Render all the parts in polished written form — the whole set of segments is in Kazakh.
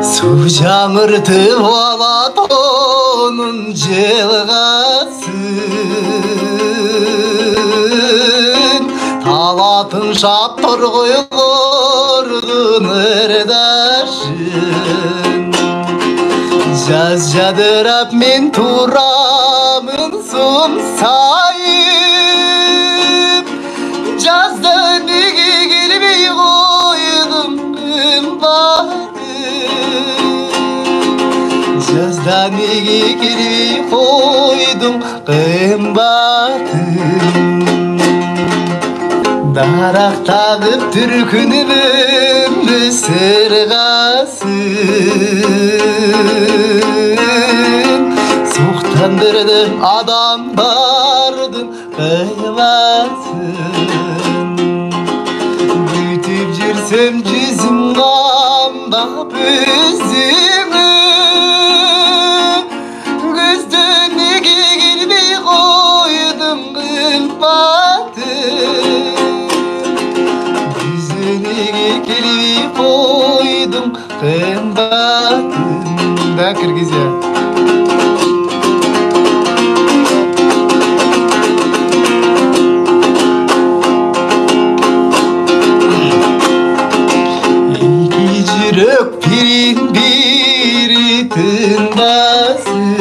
Су жаңыртып алат оның жылғасын, талатын шаптыр қойғырдың ырдашын. Жаз жадырап мен турамын сон сайып, жазда неге келмей қойдым қымбатым. Жазда неге келмей қойдым қымбатым. Дарақ тағып түркініп сырғасын, соқтандырдым адамдардың қиласын. Бүйтіп жүрсем жүзім қамдап өзіңі, көзді неге келмей қойдым қымбатым. Келмей қойдым қымбатым. Да, Киргизия. Екі жүрек бірін-бірі тыңдасын,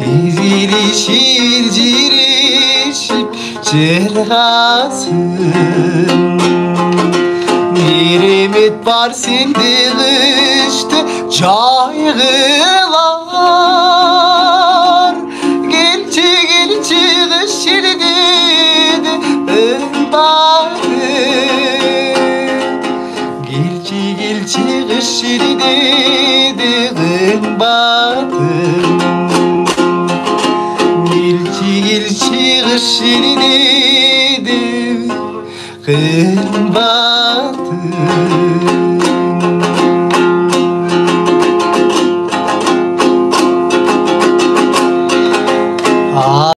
ezilişir jirişip jelğasın. Merhamet var sende kıştı caygılar, gelçi gelçi kışır dedi ımbatım. Gelçi gelçi kışır dedi ımbatım. Gelçi gelçi kışır dedi ımbatım.